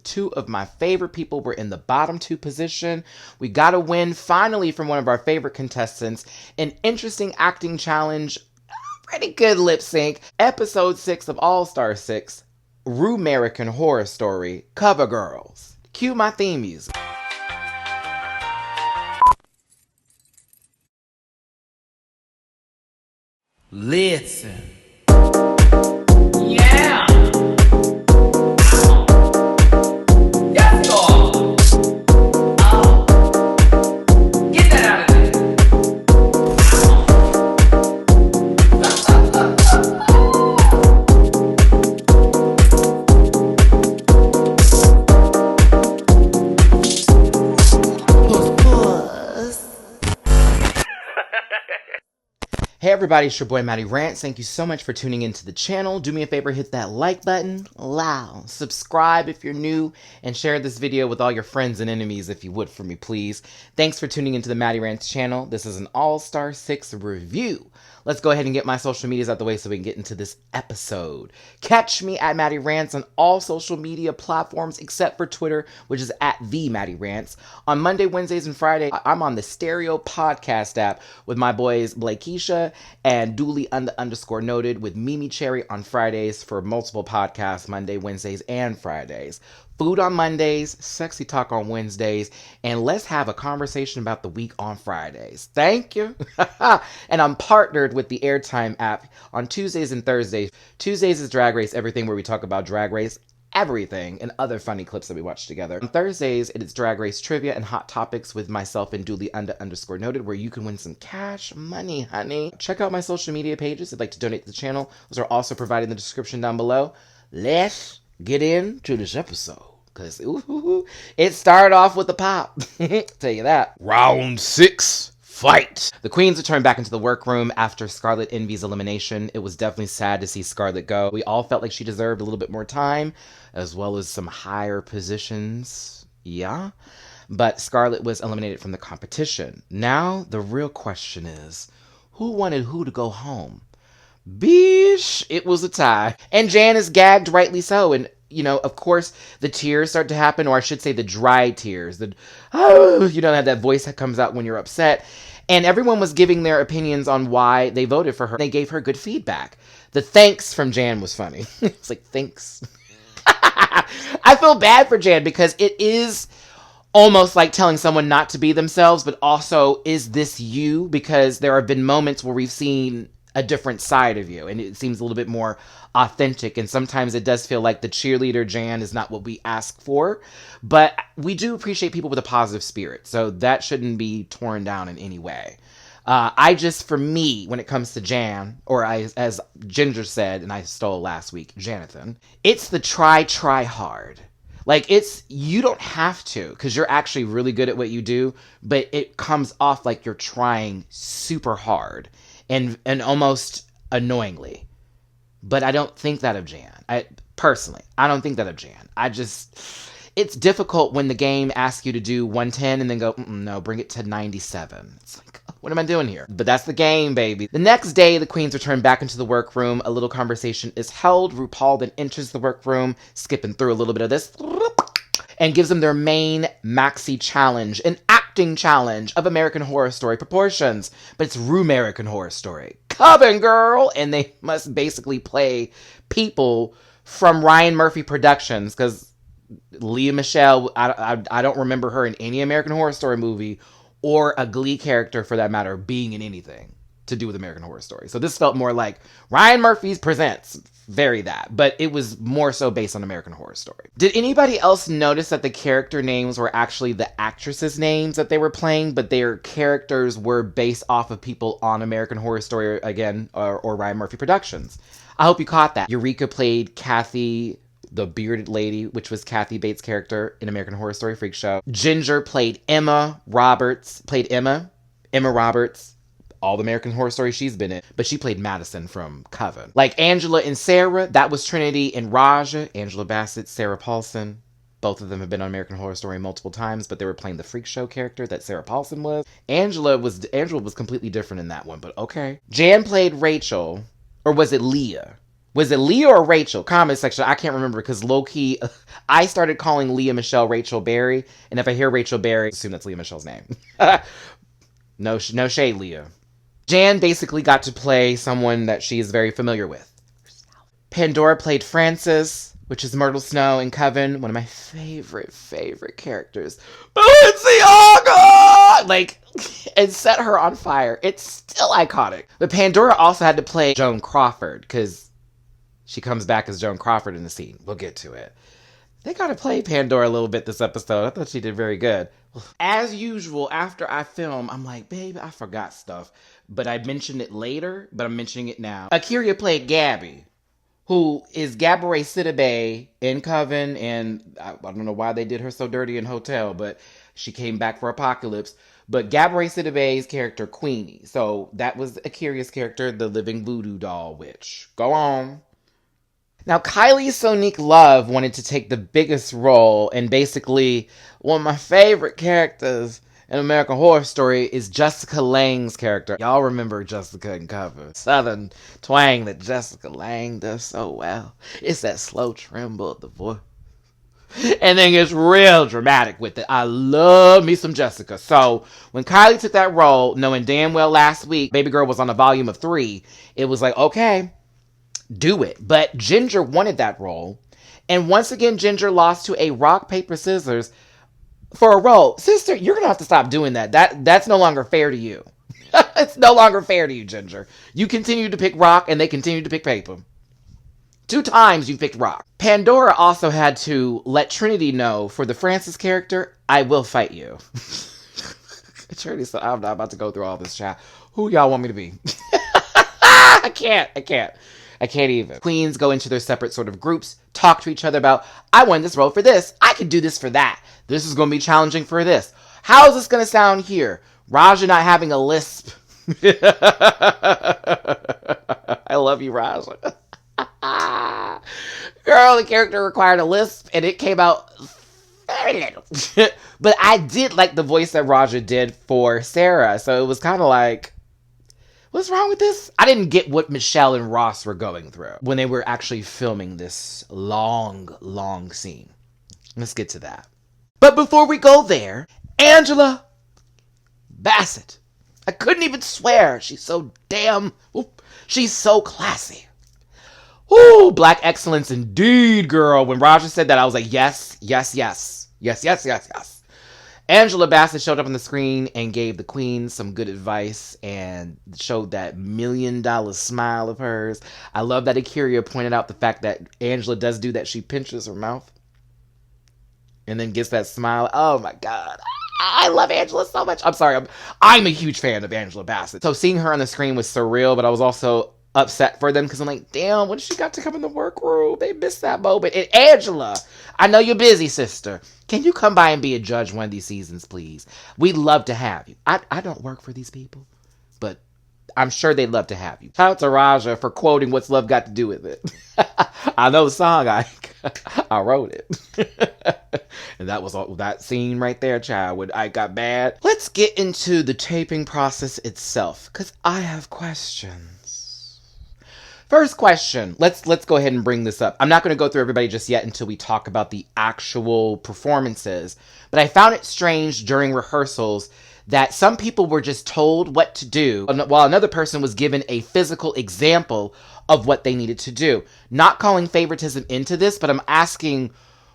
Two of my favorite people were in the bottom two position. We got a win finally from one of our favorite contestants. An interesting acting challenge. Pretty good lip sync. Episode 6 of All-Star 6. Rumerican Horror Story. Cover Girls. Cue my theme music. Listen. Yeah! Yes, Lord! Oh. Get that out of there! Hey everybody, it's your boy Matty Rants. Thank you so much for tuning into the channel. Do me a favor, hit that like button, subscribe if you're new, and share this video with all your friends and enemies if you would for me, please. Thanks for tuning into the Matty Rants channel. This is an All-Star 6 review. Let's go ahead and get my social medias out the way so we can get into this episode. Catch me at Matty Rants on all social media platforms except for Twitter, which is at the Matty Rants. On Monday, Wednesdays, and Friday, I'm on the Stereo Podcast app with my boys Blakesha and Dooley _ noted with Mimi Cherry on Fridays for multiple podcasts, Monday, Wednesdays, and Fridays. Food on Mondays, sexy talk on Wednesdays, and let's have a conversation about the week on Fridays. Thank you. And I'm partnered with the Airtime app on Tuesdays and Thursdays. Tuesdays is Drag Race Everything, where we talk about Drag Race everything and other funny clips that we watch together. On Thursdays, it is Drag Race Trivia and Hot Topics with myself and Dooley _ noted, where you can win some cash money, honey. Check out my social media pages if you'd like to donate to the channel. Those are also provided in the description down below. Let's get into this episode, because it started off with a pop. Tell you that. Round 6. Fight! The queens returned back into the workroom after Scarlet Envy's elimination. It was definitely sad to see Scarlet go. We all felt like she deserved a little bit more time, as well as some higher positions. Yeah. But Scarlet was eliminated from the competition. Now, the real question is, who wanted who to go home? Bish! It was a tie. And Jan is gagged, rightly so. And, you know, of course, the tears start to happen, or I should say the dry tears. You don't have that voice that comes out when you're upset. And everyone was giving their opinions on why they voted for her. They gave her good feedback. The thanks from Jan was funny. It's like, thanks. I feel bad for Jan because it is almost like telling someone not to be themselves, but also, is this you? Because there have been moments where we've seen a different side of you, and it seems a little bit more authentic, and sometimes it does feel like the cheerleader Jan is not what we ask for, but we do appreciate people with a positive spirit, so that shouldn't be torn down in any way. For me, when it comes to Jan, or as Ginger said, and I stole last week, Janathan, it's the try hard. Like, you don't have to, because you're actually really good at what you do, but it comes off like you're trying super hard, and almost annoyingly. But I don't think that of Jan. I don't think that of Jan. It's difficult when the game asks you to do 110 and then go, no, bring it to 97. It's like, what am I doing here? But that's the game, baby. The next day, the queens return back into the workroom. A little conversation is held. RuPaul then enters the workroom, skipping through a little bit of this, and gives them their main maxi challenge, an acting challenge of American Horror Story proportions. But it's Rumerican Horror Story. Coven girl! And they must basically play people from Ryan Murphy Productions, because Leah Michelle, I don't remember her in any American Horror Story movie, or a Glee character for that matter, being in anything to do with American Horror Story. So this felt more like Ryan Murphy's Presents. Very that. But it was more so based on American Horror Story. Did anybody else notice that the character names were actually the actresses' names that they were playing, but their characters were based off of people on American Horror Story, again, or Ryan Murphy Productions? I hope you caught that. Eureka played Kathy, the bearded lady, which was Kathy Bates' character in American Horror Story Freak Show. Ginger played Emma Roberts, Emma Roberts, all the American Horror Story she's been in, but she played Madison from Coven. Like Angela and Sarah, that was Trinity and Raja. Angela Bassett, Sarah Paulson. Both of them have been on American Horror Story multiple times, but they were playing the Freak Show character that Sarah Paulson was. Angela was completely different in that one, but okay. Jan played Rachel, or was it Leah? Was it Leah or Rachel? Comment section. I can't remember because low-key, I started calling Leah Michelle Rachel Berry. And if I hear Rachel Berry, I assume that's Leah Michelle's name. No shade, Leah. Jan basically got to play someone that she is very familiar with. Pandora played Frances, which is Myrtle Snow in Coven. One of my favorite characters. Balenciaga! Like, and set her on fire. It's still iconic. But Pandora also had to play Joan Crawford because she comes back as Joan Crawford in the scene. We'll get to it. They got to play Pandora a little bit this episode. I thought she did very good. As usual, after I film, I'm like, babe, I forgot stuff. But I mentioned it later, but I'm mentioning it now. Akira played Gabby, who is Gabourey Sidibe in Coven, and I don't know why they did her so dirty in Hotel, but she came back for Apocalypse. But Gabourey Sidibe's character, Queenie. So that was Akira's character, the living voodoo doll witch. Go on. Now, Kylie Sonique Love wanted to take the biggest role, and basically, one of my favorite characters in American Horror Story is Jessica Lange's character. Y'all remember Jessica in Coven. Southern twang that Jessica Lange does so well. It's that slow tremble of the voice. And then it's real dramatic with it. I love me some Jessica. So, when Kylie took that role, knowing damn well last week, Baby Girl was on a volume of 3, it was like, okay, do it. But Ginger wanted that role. And once again, Ginger lost to a rock, paper, scissors for a role. Sister, you're going to have to stop doing that. That's no longer fair to you. It's no longer fair to you, Ginger. You continue to pick rock and they continue to pick paper. 2 times you picked rock. Pandora also had to let Trinity know for the Frances character, I will fight you. Trinity said, I'm not about to go through all this chat. Who y'all want me to be? I can't even. Queens go into their separate sort of groups, talk to each other about, I won this role for this. I could do this for that. This is going to be challenging for this. How is this going to sound here? Raja not having a lisp. I love you, Raja. Girl, the character required a lisp, and it came out very little. But I did like the voice that Raja did for Sarah, so it was kind of like, what's wrong with this? I didn't get what Michelle and Ross were going through when they were actually filming this long scene. Let's get to that. But before we go there, Angela Bassett. I couldn't even swear. She's so she's so classy. Ooh, black excellence indeed, girl. When Raja said that, I was like, yes. Angela Bassett showed up on the screen and gave the queen some good advice and showed that $1 million smile of hers. I love that Akira pointed out the fact that Angela does do that. She pinches her mouth and then gets that smile. Oh my God. I love Angela so much. I'm sorry. I'm a huge fan of Angela Bassett. So seeing her on the screen was surreal, but I was also upset for them because I'm like, damn, when she got to come in the workroom, they missed that moment. And Angela, I know you're busy, sister. Can you come by and be a judge one of these seasons, please? We'd love to have you. I don't work for these people, but I'm sure they'd love to have you. Shout out to Raja for quoting What's Love Got to Do with It. I know the song. I wrote it. And that was all, that scene right there, child, when I got bad. Let's get into the taping process itself, because I have questions. First question. Let's go ahead and bring this up. I'm not going to go through everybody just yet until we talk about the actual performances. But I found it strange during rehearsals that some people were just told what to do, while another person was given a physical example of what they needed to do. Not calling favoritism into this, but I'm asking,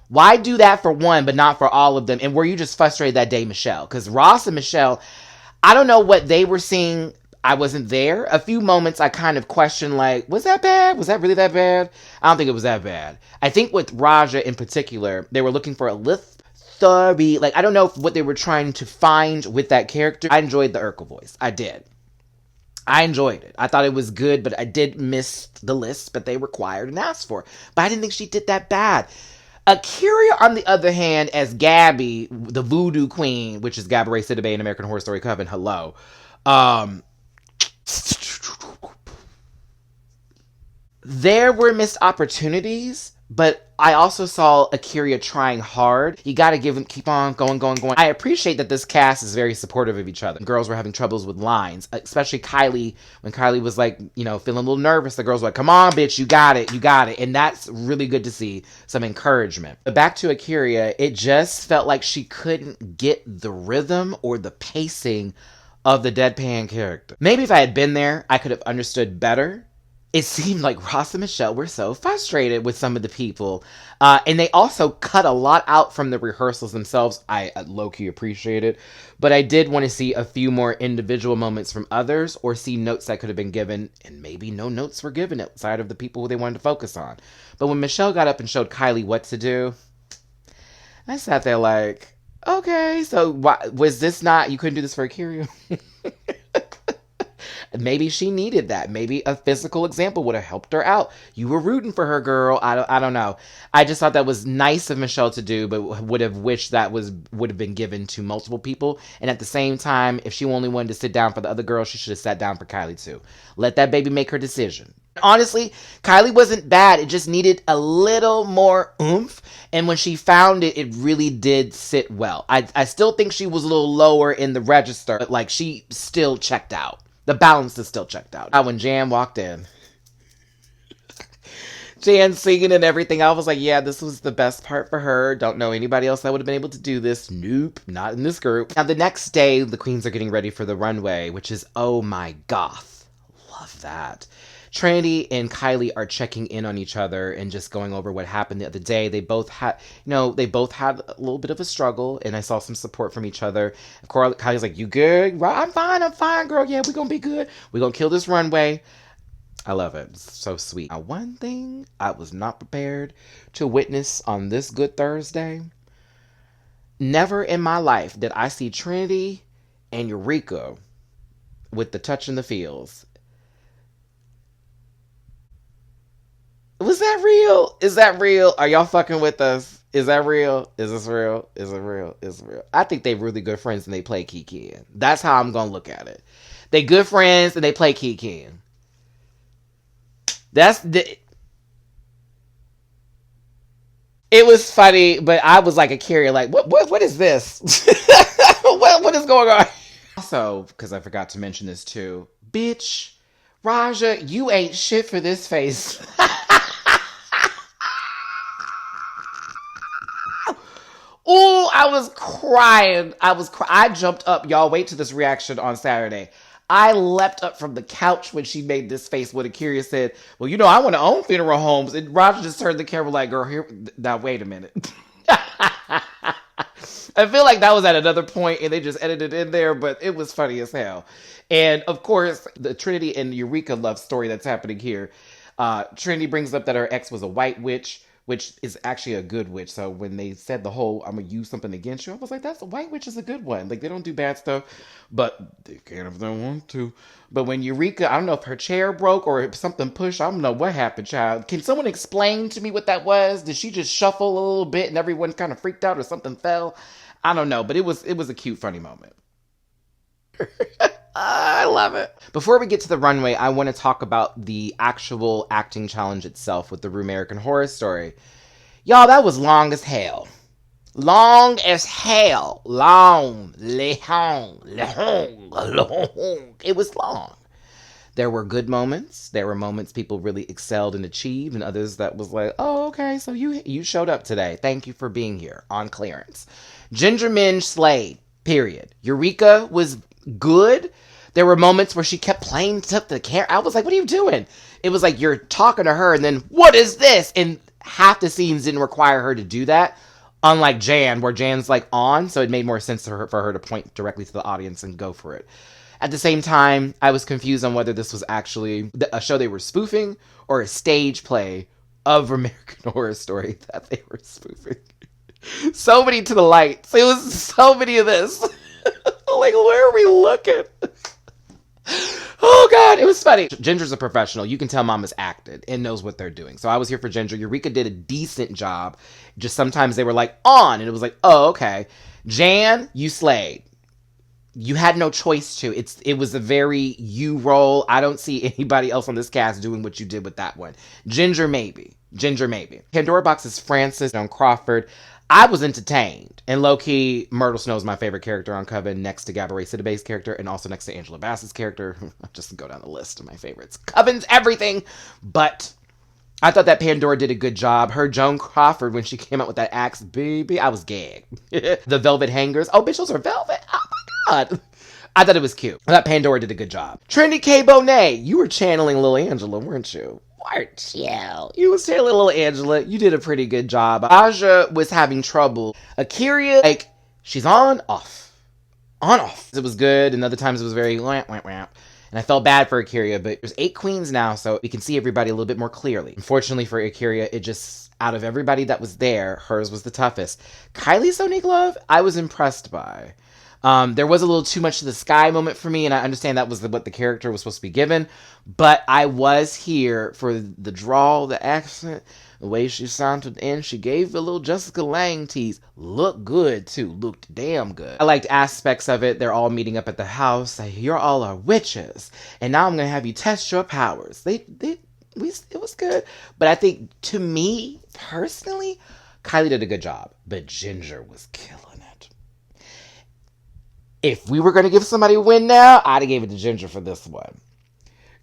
why do that for one, but not for all of them? And were you just frustrated that day, Michelle? Because Ross and Michelle, I don't know what they were seeing. I wasn't there. A few moments I kind of questioned, like, was that bad? Was that really that bad? I don't think it was that bad. I think with Raja in particular, they were looking for a lift. Like, I don't know what they were trying to find with that character. I enjoyed the Urkel voice. I did. I enjoyed it. I thought it was good, but I did miss the list that they required and asked for. But I didn't think she did that bad. Akira, on the other hand, as Gabby, the voodoo queen, which is Gabourey Sidibe in American Horror Story Coven, hello. There were missed opportunities, But I also saw Akira trying hard. You gotta keep on going. I appreciate that this cast is very supportive of each other. Girls were having troubles with lines, especially Kylie. When Kylie was like, feeling a little nervous, the girls were like, come on, bitch, you got it. And that's really good to see, some encouragement. But back to Akira, it just felt like she couldn't get the rhythm or the pacing of the deadpan character. Maybe if I had been there, I could have understood better. It seemed like Ross and Michelle were so frustrated with some of the people. And they also cut a lot out from the rehearsals themselves. I low-key appreciate it. But I did want to see a few more individual moments from others, or see notes that could have been given, and maybe no notes were given outside of the people who they wanted to focus on. But when Michelle got up and showed Kylie what to do, I sat there like, okay, so why was this not, you couldn't do this for Akira? Maybe she needed that. Maybe a physical example would have helped her out. You were rooting for her, girl. I don't know. I just thought that was nice of Michelle to do, but would have wished that would have been given to multiple people. And at the same time, if she only wanted to sit down for the other girl, she should have sat down for Kylie too. Let that baby make her decision. Honestly, Kylie wasn't bad. It just needed a little more oomph. And when she found it, it really did sit well. I still think she was a little lower in the register, but like she still checked out. The balance is still checked out. When Jan walked in, Jan singing and everything, I was like, yeah, this was the best part for her. Don't know anybody else that would have been able to do this. Nope, not in this group. Now, the next day, the queens are getting ready for the runway, which is, oh my goth. Love that. Trinity and Kylie are checking in on each other and just going over what happened the other day. They both had, a little bit of a struggle, and I saw some support from each other. Of course, Kylie's like, you good? I'm fine, girl. Yeah, we're going to be good. We're going to kill this runway. I love it. It's so sweet. Now, one thing I was not prepared to witness on this Good Thursday. Never in my life did I see Trinity and Eureka with the touch in the feels. Was that real? Is that real? Are y'all fucking with us? Is that real? Is this real? Is it real? Is it real? I think they really good friends and they play Kiki. That's how I'm going to look at it. They good friends and they play Kiki. It was funny, but I was like a carrier, like, what is this? what is going on? Also, because I forgot to mention this too, bitch, Raja, you ain't shit for this face. Ooh, I was crying. I jumped up. Y'all wait to this reaction on Saturday. I leapt up from the couch when she made this face when Akira said, well, I want to own funeral homes. And Roger just turned the camera like, girl, here, now wait a minute. I feel like that was at another point and they just edited it in there, but it was funny as hell. And of course, the Trinity and Eureka love story that's happening here. Trinity brings up that her ex was a white witch, which is actually a good witch. So when they said the whole, I'm going to use something against you, I was like, that's a white witch is a good one. Like, they don't do bad stuff, but they can if they want to. But when Eureka, I don't know if her chair broke or if something pushed, I don't know what happened, child. Can someone explain to me what that was? Did she just shuffle a little bit and everyone kind of freaked out or something fell? I don't know, but it was a cute, funny moment. I love it. Before we get to the runway, I want to talk about the actual acting challenge itself with the Rumerican Horror Story. Y'all, that was long as hell. Long as hell. Long. It was long. There were good moments. There were moments people really excelled and achieved, and others that was like, oh, okay, so you showed up today. Thank you for being here on clearance. Ginger Minj slayed, period. Eureka was good. There were moments where she kept playing to the camera. I was like, what are you doing? It was like you're talking to her and then, what is this? And half the scenes didn't require her to do that. Unlike Jan, where Jan's like on, so it made more sense for her to point directly to the audience and go for it. At the same time, I was confused on whether this was actually a show they were spoofing or a stage play of American Horror Story that they were spoofing. So many to the lights. It was so many of this. Like, where are we looking? Oh, God, it was funny. Ginger's a professional. You can tell Mama's acted and knows what they're doing. So I was here for Ginger. Eureka did a decent job. Just sometimes they were like, on. And it was like, oh, okay. Jan, you slayed. You had no choice to. It was a very you role. I don't see anybody else on this cast doing what you did with that one. Ginger, maybe. Ginger, maybe. Pandora Box's Francis on Crawford. I was entertained. And low-key, Myrtle Snow is my favorite character on Coven, next to Gabourey Sidibe's character, and also next to Angela Bassett's character. Just go down the list of my favorites. Coven's everything! But I thought that Pandora did a good job. Her Joan Crawford, when she came out with that axe, baby, I was gagged. The velvet hangers. Oh, bitch, those are velvet? Oh my god. I thought it was cute. I thought Pandora did a good job. Trinity K. Bonet, you were channeling Lil Angela, weren't you? Weren't you? You was channeling Lil Angela. You did a pretty good job. Aja was having trouble. Akira, like, she's on, off. On, off. It was good, and other times it was very wamp, wamp, wamp. And I felt bad for Akira, but there's 8 queens now, so we can see everybody a little bit more clearly. Unfortunately for Akira, it just, out of everybody that was there, hers was the toughest. Kylie Sonique Love, I was impressed by. There was a little too much to the sky moment for me, and I understand that was what the character was supposed to be given, but I was here for the drawl, the accent, the way she sounded, and she gave a little Jessica Lange tease. Looked good, too. Looked damn good. I liked aspects of it. They're all meeting up at the house. You're all our witches, and now I'm going to have you test your powers. It was good, but I think, to me, personally, Kylie did a good job, but Ginger was killing it. If we were going to give somebody a win now, I'd have gave it to Ginger for this one.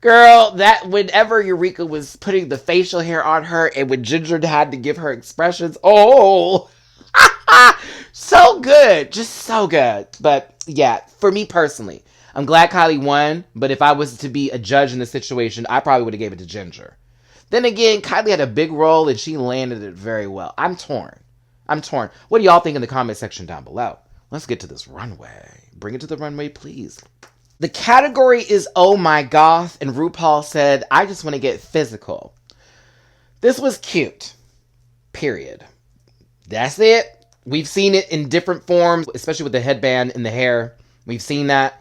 Girl, that whenever Eureka was putting the facial hair on her and when Ginger had to give her expressions, oh, so good. Just so good. But yeah, for me personally, I'm glad Kylie won, but if I was to be a judge in the situation, I probably would have gave it to Ginger. Then again, Kylie had a big role and she landed it very well. I'm torn. What do y'all think in the comment section down below? Let's get to this runway. Bring it to the runway, please. The category is Oh My Goth, and RuPaul said, I just want to get physical. This was cute. Period. That's it. We've seen it in different forms, especially with the headband and the hair. We've seen that.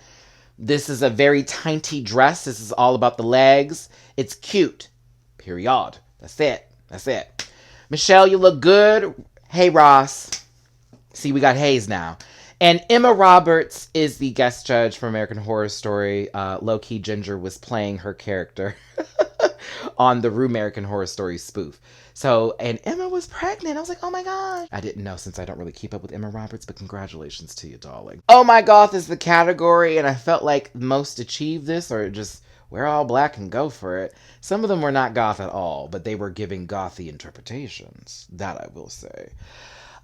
This is a very tiny dress. This is all about the legs. It's cute. Period. That's it. Michelle, you look good. Hey, Ross. See, we got Hayes now. And Emma Roberts is the guest judge for American Horror Story. Low-key Ginger was playing her character on the Rumerican Horror Story spoof. So, and Emma was pregnant. I was like, oh my gosh. I didn't know since I don't really keep up with Emma Roberts, but congratulations to you, darling. Oh My Goth is the category, and I felt like most achieved this, or just wear all black and go for it. Some of them were not goth at all, but they were giving gothy interpretations. That I will say.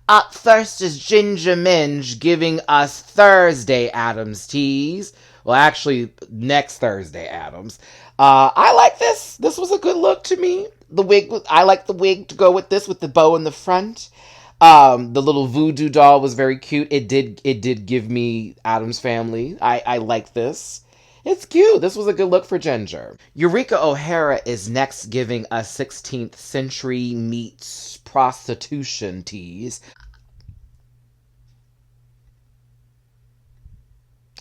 Up first is Ginger Minge giving us Thursday Addams tease. Well, actually, next Thursday Addams. I like this. This was a good look to me. The wig, I like the wig to go with this, with the bow in the front. The little voodoo doll was very cute. It did give me Addams Family. I like this. It's cute. This was a good look for Ginger. Eureka O'Hara is next giving us 16th century meets prostitution tease.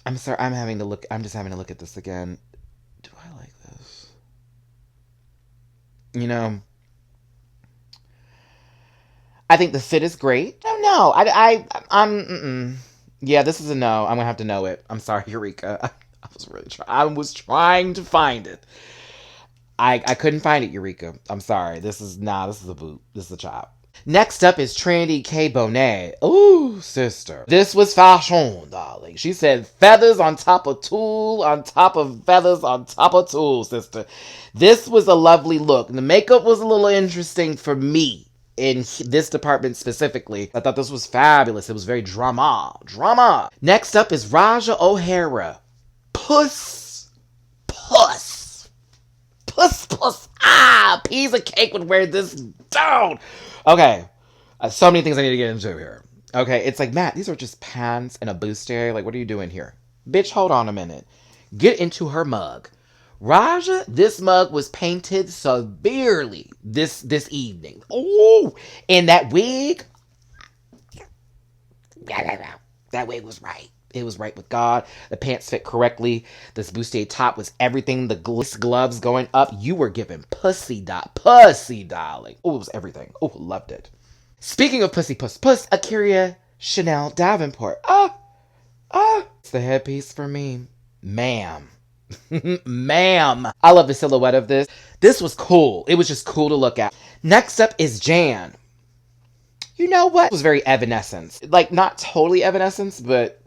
I'm sorry, I'm just having to look at this again. Do I like this? You know, I think the fit is great. I don't know. I'm yeah, this is a no. I'm gonna have to know it. I'm sorry, Eureka. I was trying to find it. I couldn't find it, Eureka. I'm sorry. This is a boot. This is a chop. Next up is Trinity K. Bonet. Ooh, sister. This was fashion, darling. She said feathers on top of tulle, on top of feathers, on top of tulle, sister. This was a lovely look. The makeup was a little interesting for me in this department specifically. I thought this was fabulous. It was very drama. Next up is Raja O'Hara. Puss. Piece of cake would wear this down. Okay. So many things I need to get into here. Okay, it's like, Matt, these are just pants and a bustier. Like, what are you doing here? Bitch, hold on a minute. Get into her mug. Raja, this mug was painted severely this evening. Oh, and that wig. That wig was right. It was right with God. The pants fit correctly. This bustier top was everything. The gloves going up. You were giving pussy, darling. Oh, it was everything. Oh, loved it. Speaking of pussy, Akira Chanel Davenport. It's the headpiece for me. Ma'am. Ma'am. I love the silhouette of this. This was cool. It was just cool to look at. Next up is Jan. You know what? It was very Evanescence. Like, not totally Evanescence, but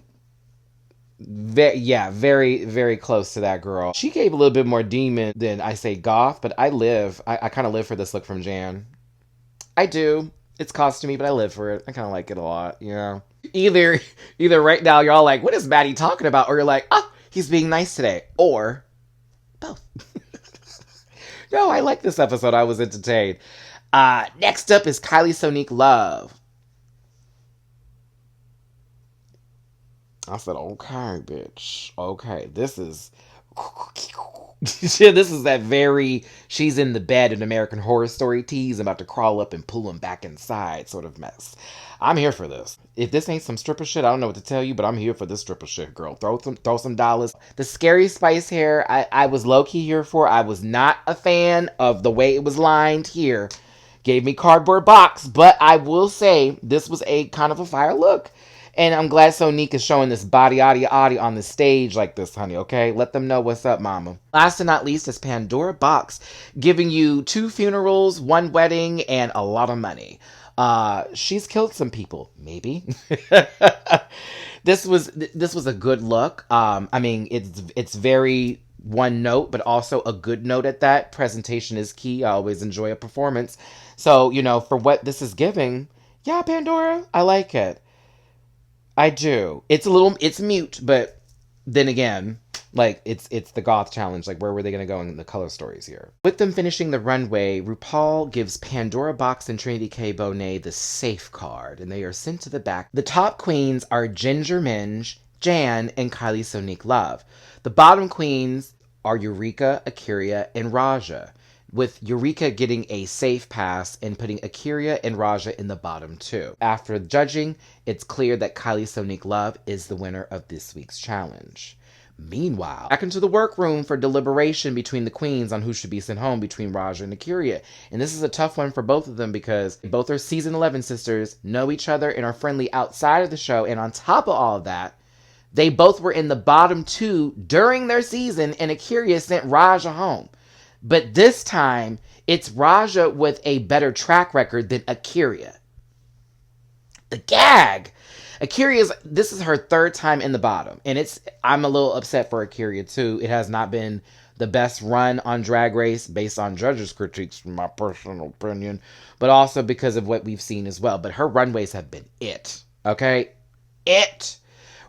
very, very close to that girl. She gave a little bit more demon than I say goth, but I kind of live for this look from Jan. I do. It's costumey, but I live for it. I kind of like it a lot, you know? Either right now you're all like, what is Matty talking about? Or you're like, oh, he's being nice today. Or both. No, I like this episode. I was entertained. Next up is Kylie Sonique Love. I said, okay, bitch. Okay, this is... this is that very she's in the bed in American Horror Story tease about to crawl up and pull him back inside sort of mess. I'm here for this. If this ain't some stripper shit, I don't know what to tell you, but I'm here for this stripper shit, girl. Throw some dollars. The Scary Spice hair, I was low-key here for. I was not a fan of the way it was lined here. Gave me cardboard box, but I will say this was a kind of a fire look. And I'm glad Sonique is showing this body on the stage like this, honey, okay? Let them know what's up, mama. Last and not least is Pandora Box, giving you 2 funerals, 1 wedding, and a lot of money. She's killed some people, maybe. This was a good look. I mean, it's very one note, but also a good note at that. Presentation is key. I always enjoy a performance. So, you know, for what this is giving, yeah, Pandora, I like it. I do. It's mute, but then again, like, it's the goth challenge. Like, where were they going to go in the color stories here? With them finishing the runway, RuPaul gives Pandora Box and Trinity K. Bonet the safe card, and they are sent to the back. The top queens are Ginger Minge, Jan, and Kylie Sonique Love. The bottom queens are Eureka, Akira, and Raja, with Eureka getting a safe pass and putting Akira and Raja in the bottom 2. After judging, it's clear that Kylie Sonique Love is the winner of this week's challenge. Meanwhile, back into the workroom for deliberation between the queens on who should be sent home between Raja and Akira. And this is a tough one for both of them because both are season 11 sisters, know each other, and are friendly outside of the show. And on top of all of that, they both were in the bottom 2 during their season, and Akira sent Raja home. But this time, it's Raja with a better track record than Akira. The gag! This is her 3rd time in the bottom. And I'm a little upset for Akira too. It has not been the best run on Drag Race based on judges' critiques, in my personal opinion. But also because of what we've seen as well. But her runways have been it. Okay? It!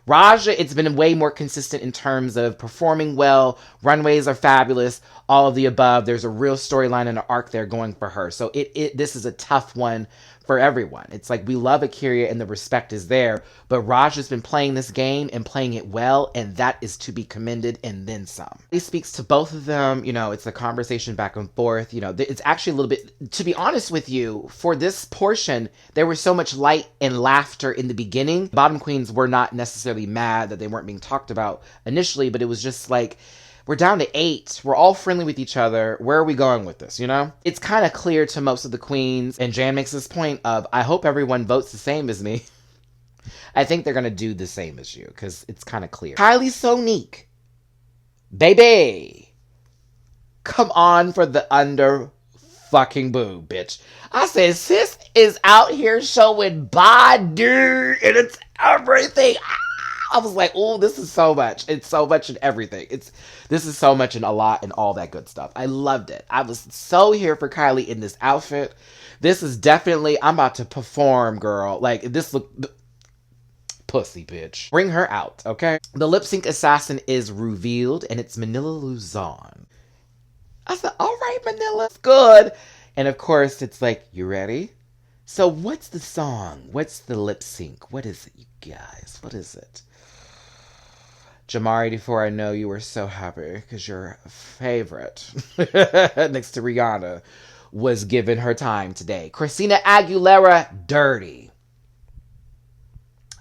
Raja, it's been way more consistent in terms of performing well. Runways are fabulous. All of the above. There's a real storyline and an arc there going for her. So this is a tough one for everyone. It's like we love Akira and the respect is there, but Raja's been playing this game and playing it well, and that is to be commended and then some. He speaks to both of them. You know, it's a conversation back and forth. You know, it's actually a little bit, to be honest with you, for this portion, there was so much light and laughter in the beginning. Bottom queens were not necessarily mad that they weren't being talked about initially, but it was just like, we're down to 8. We're all friendly with each other. Where are we going with this, you know? It's kind of clear to most of the queens, and Jan makes this point of, I hope everyone votes the same as me. I think they're going to do the same as you, because it's kind of clear. Kylie Sonique. Baby. Come on for the under fucking boob, bitch. I said, sis is out here showing body, and it's everything. I was like, oh, this is so much. It's so much in everything. This is so much in a lot and all that good stuff. I loved it. I was so here for Kylie in this outfit. This is definitely, I'm about to perform, girl. Like, this look, pussy, bitch. Bring her out, okay? The lip sync assassin is revealed, and it's Manila Luzon. I said, all right, Manila, it's good. And of course, it's like, you ready? So what's the song? What's the lip sync? What is it, you guys? What is it? Jamar84, I know you were so happy because your favorite, next to Rihanna, was given her time today. Christina Aguilera, Dirty.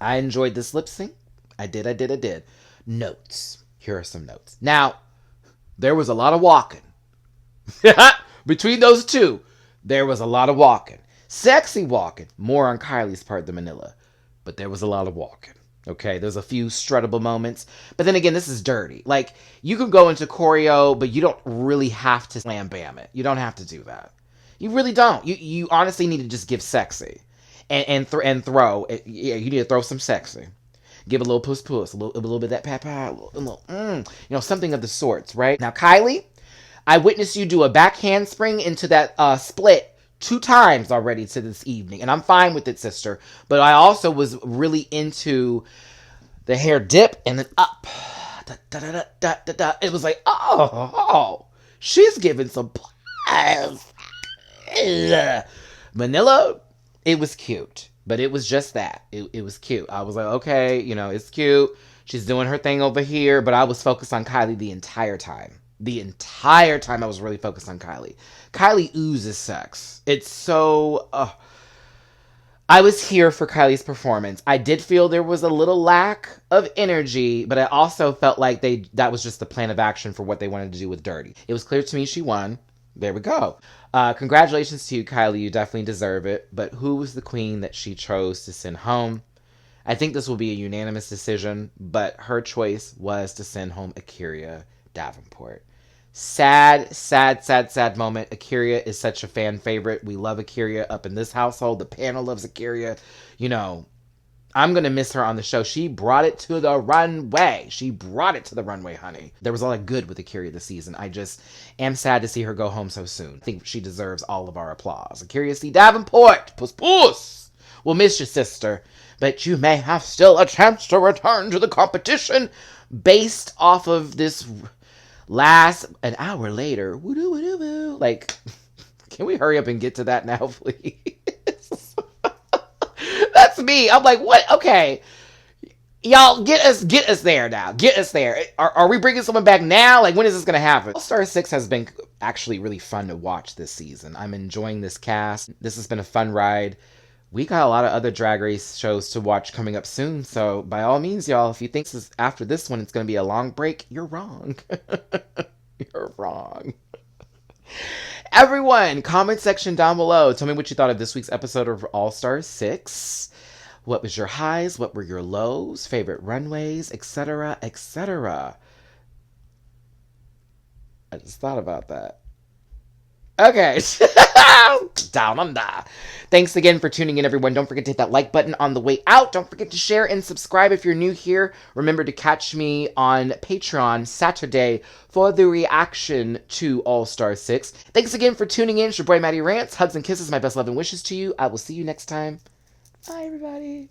I enjoyed this lip sync. I did. Notes. Here are some notes. Now, there was a lot of walking. Between those two, there was a lot of walking. Sexy walking. More on Kylie's part than Manila. But there was a lot of walking. Okay, there's a few struttable moments. But then again, this is dirty. Like, you can go into choreo, but you don't really have to slam bam it. You don't have to do that. You really don't. You honestly need to just give sexy, and throw. Yeah, you need to throw some sexy. Give a little puss, a little bit of that pat, a little something of the sorts, right? Now, Kylie, I witnessed you do a back handspring into that split 2 times already to this evening, and I'm fine with it, sister. But I also was really into the hair dip and then up. Da, da, da, da, da, da. It was like, oh, she's giving some plus. Manila, it was cute. But it was just that. It was cute. I was like, okay, it's cute. She's doing her thing over here. But I was focused on Kylie the entire time. The entire time I was really focused on Kylie. Kylie oozes sex. It's so... I was here for Kylie's performance. I did feel there was a little lack of energy, but I also felt like that was just the plan of action for what they wanted to do with Dirty. It was clear to me she won. There we go. Congratulations to you, Kylie. You definitely deserve it. But who was the queen that she chose to send home? I think this will be a unanimous decision, but her choice was to send home Akira Davenport. Sad, sad, sad, sad moment. Akira is such a fan favorite. We love Akira up in this household. The panel loves Akira. I'm going to miss her on the show. She brought it to the runway. She brought it to the runway, honey. There was a lot of good with Akira this season. I just am sad to see her go home so soon. I think she deserves all of our applause. Akira C. Davenport, puss. We'll miss you, sister. But you may have still a chance to return to the competition based off of this an hour later. Woo-doo-woo-doo-woo. Like, can we hurry up and get to that now, please? That's me. I'm like, what? Okay. Y'all, get us there now. Get us there. Are we bringing someone back now? Like, when is this going to happen? All-Star 6 has been actually really fun to watch this season. I'm enjoying this cast. This has been a fun ride. We got a lot of other Drag Race shows to watch coming up soon. So, by all means, y'all, if you think after this one it's going to be a long break, you're wrong. You're wrong. Everyone, comment section down below. Tell me what you thought of this week's episode of All-Star 6. What was your highs? What were your lows? Favorite runways? Etc. Etc. I just thought about that. Okay. Down under. Thanks again for tuning in, everyone. Don't forget to hit that like button on the way out. Don't forget to share and subscribe if you're new here. Remember to catch me on Patreon Saturday for the reaction to All-Star 6. Thanks again for tuning in. It's your boy, Matty Rants. Hugs and kisses. My best love and wishes to you. I will see you next time. Bye, everybody.